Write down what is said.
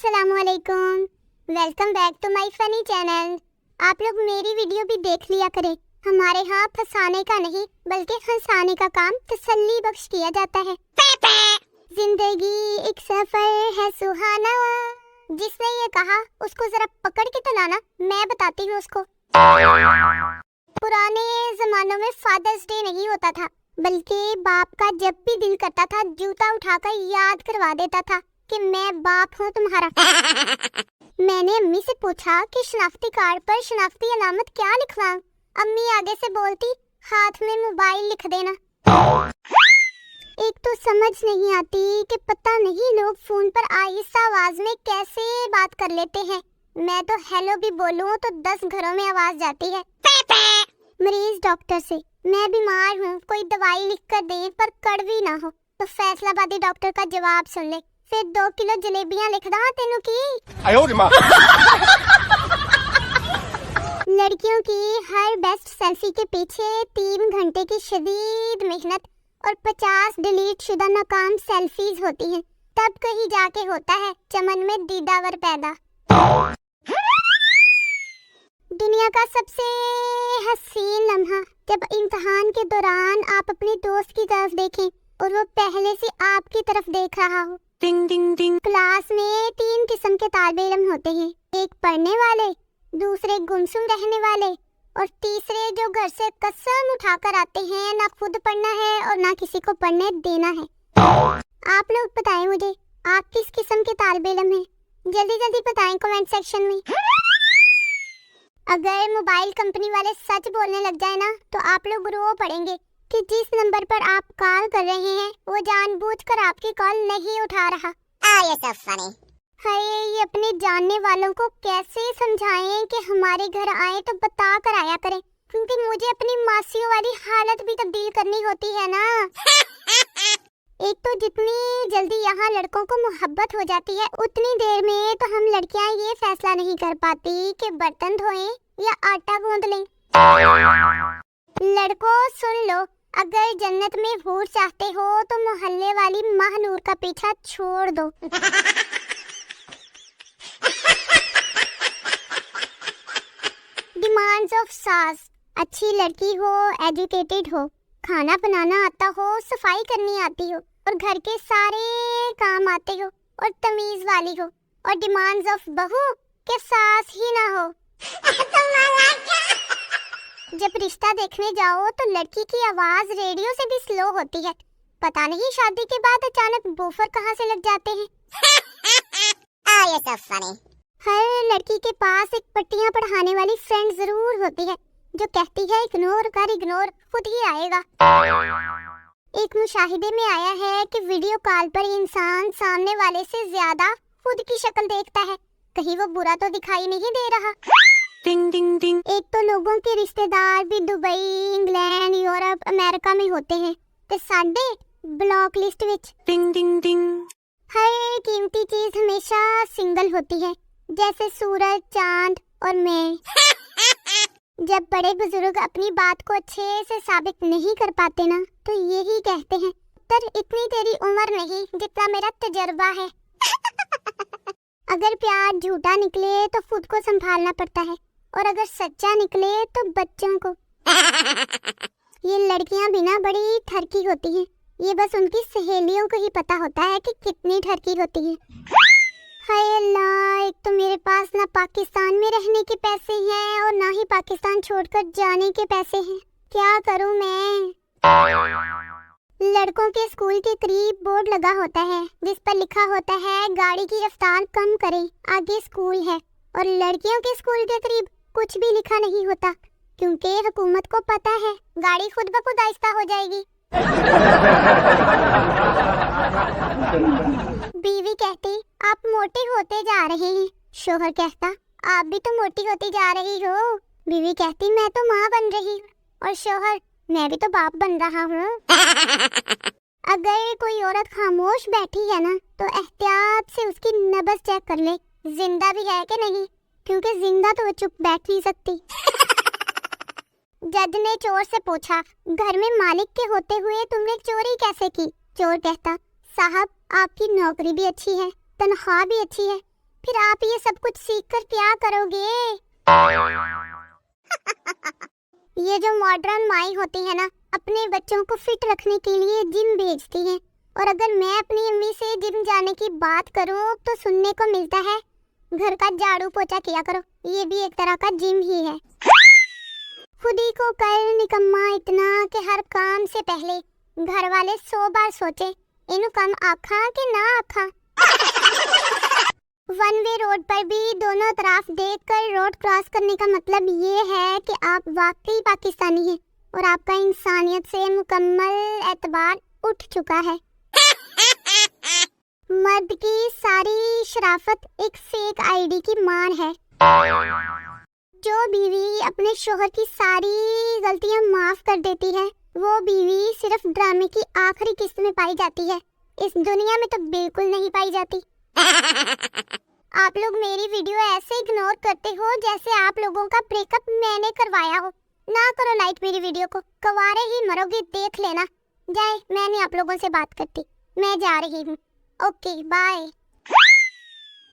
अस्सलामुअलैकुम, welcome back to my funny channel. आप लोग मेरी वीडियो भी देख लिया करें। हमारे यहाँ फंसाने का नहीं बल्कि हंसाने का काम तसल्ली बख्श किया जाता है। जिंदगी एक सफर है सुहाना। जिसने ये कहा उसको जरा पकड़ के तो लाना, मैं बताती हूँ उसको। पुराने जमानों में फादर्स डे नहीं होता था, बल्कि बाप का जब भी दिल करता था जूता उठाकर याद करवा देता था कि मैं बाप हूँ तुम्हारा। मैंने अम्मी से पूछा कि शनाख्ती कार्ड पर शनाख्ती अलामत क्या लिखवाऊं। अम्मी आगे से बोलती, हाथ में मोबाइल लिख देना। एक तो समझ नहीं आती कि पता नहीं लोग फोन पर आहिस्ता आवाज में कैसे बात कर लेते हैं। मैं तो हेलो भी बोलूं तो 10 घरों में आवाज जाती है। मरीज डॉक्टर से, मैं बीमार हूँ, कोई दवाई लिख कर दे पर कड़वी ना हो। तो फैसलाबादी डॉक्टर का जवाब सुन ले, फिर 2 किलो जलेबियां लिख दा तेनू की। लड़कियों की हर बेस्ट सेल्फी के पीछे 3 घंटे की शदीद मेहनत और 50 डिलीट शुदा नाकाम सेल्फीज होती हैं। तब कहीं जाके होता है चमन में दीदावर पैदा। दुनिया का सबसे हसीन लम्हा जब इम्तिहान के दौरान आप अपने दोस्त की तरफ देखें और वो पहले से आपकी तरफ देख रहा हो। टिंग टिंग टिंग। क्लास में 3 किस्म के तालिबे इल्म होते हैं, एक पढ़ने वाले, दूसरे गुमसुम रहने वाले और तीसरे जो घर से कसम उठाकर आते हैं ना खुद पढ़ना है और ना किसी को पढ़ने देना है। आप लोग बताएं मुझे, आप किस किस्म के तालिबे इल्म हैं? जल्दी जल्दी बताएं कमेंट सेक्शन में। अगर मोबाइल कंपनी वाले सच बोलने लग जाए ना तो आप लोग रो पड़ेंगे कि जिस नंबर पर आप कॉल कर रहे हैं वो जानबूझकर आपकी कॉल नहीं उठा रहा। हाय, ये अपने जानने वालों को कैसे समझाएं कि हमारे घर आए तो बता कर आया करें, क्योंकि मुझे अपनी मासियों वाली हालत भी तब्दील करनी होती है ना। एक तो जितनी जल्दी यहाँ लड़कों को मोहब्बत हो जाती है उतनी देर में तो हम लड़कियाँ ये फैसला नहीं कर पाती कि बर्तन धोएं या आटा गूंद लें। लड़कों सुन लो, अगर जन्नत में हूर चाहते हो तो मोहल्ले वाली महानूर का पीछा छोड़ दो। डिमांड्स ऑफ सास, अच्छी लड़की हो, एजुकेटेड हो, खाना बनाना आता हो, सफाई करनी आती हो और घर के सारे काम आते हो और तमीज वाली हो। और डिमांड्स ऑफ बहू के सास ही ना हो। जब रिश्ता देखने जाओ तो लड़की की आवाज रेडियो से भी स्लो होती है। पता नहीं शादी के बाद अचानक बूफर कहाँ से लग जाते हैं। हर लड़की के पास एक पट्टियां पढ़ाने वाली फ्रेंड जरूर होती है जो कहती है इग्नोर कर, इग्नोर खुद ही आएगा। एक मुशाहिदे में आया है कि वीडियो कॉल पर इंसान सामने वाले से ज्यादा खुद की शक्ल देखता है, कहीं वो बुरा तो दिखाई नहीं दे रहा। टिंग टिंग टिंग। एक तो लोगों के रिश्तेदार भी दुबई, इंग्लैंड, यूरोप, अमेरिका में होते हैं ते साडे ब्लॉक लिस्ट विच। टिंग टिंग टिंग। हर कीमती चीज हमेशा सिंगल होती है, जैसे सूरज, चांद और मैं। जब बड़े बुजुर्ग अपनी बात को अच्छे से साबित नहीं कर पाते ना तो यही कहते हैं, तर इतनी तेरी उम्र नहीं जितना मेरा तजर्बा है। अगर प्यार झूठा निकले तो खुद को संभालना पड़ता है और अगर सच्चा निकले तो बच्चों को। ये लड़कियां भी ना बड़ी ठरकी होती हैं, ये बस उनकी सहेलियों को ही पता होता है कि कितनी ठरकी होती है। हाय अल्लाह, एक तो मेरे पास ना पाकिस्तान में रहने के पैसे हैं और ना ही पाकिस्तान छोड़कर जाने के पैसे हैं। क्या करूं मैं? लड़कों के स्कूल के करीब बोर्ड लगा होता है जिस पर लिखा होता है गाड़ी की रफ्तार कम करें, आगे स्कूल है। और लड़कियों के स्कूल के करीब कुछ भी लिखा नहीं होता, क्योंकि हुकूमत को पता है गाड़ी खुद ब खुद आहिस्ता हो जाएगी। बीवी कहती, आप मोटे होते जा रहे हैं। शोहर कहता, आप भी तो मोटी होती जा रही हो। बीवी कहती, मैं तो माँ बन रही हूँ। और शोहर, मैं भी तो बाप बन रहा हूँ। अगर कोई औरत खामोश बैठी है ना तो एहतियात से उसकी नब्ज चेक कर ले, जिंदा भी है कि नहीं, क्योंकि जिंदा तो वो चुप बैठ नहीं सकती। जज ने चोर से पूछा, घर में मालिक के होते हुए तुमने चोरी कैसे की? चोर कहता, साहब आपकी नौकरी भी अच्छी है, तनख्वाह भी अच्छी है, फिर आप ये सब कुछ सीख कर क्या करोगे? ये जो मॉडर्न माई होती है ना, अपने बच्चों को फिट रखने के लिए जिम भेजती हैं। और अगर मैं अपनी अम्मी से जिम जाने की बात करूं तो सुनने को मिलता है घर का झाड़ू पोछा किया करो, ये भी एक तरह का जिम ही है। खुद ही को कर निकम्मा इतना कि हर काम से पहले घर वाले 100 बार सोचे इनु कम आखा कि ना आखा। वन वे रोड पर भी दोनों तरफ देखकर रोड क्रॉस करने का मतलब ये है कि आप वाकई पाकिस्तानी हैं और आपका इंसानियत से मुकम्मल एतबार उठ चुका है। मर्द की सारी शराफत एक फेक आईडी की मार है। जो बीवी अपने शोहर की सारी गलतियां माफ कर देती है, वो बीवी सिर्फ ड्रामे की आखिरी किस्त में पाई जाती है, इस दुनिया में तो बिल्कुल नहीं पाई जाती। आप लोग मेरी वीडियो ऐसे इग्नोर करते हो जैसे आप लोगों का ब्रेकअप मैंने करवाया हो। ना करो लाइक मेरी वीडियो को, कवारे ही मरोगे, देख लेना। जाए, मैं नहीं आप लोगों से बात करती, मैं जा रही हूँ। Okay bye.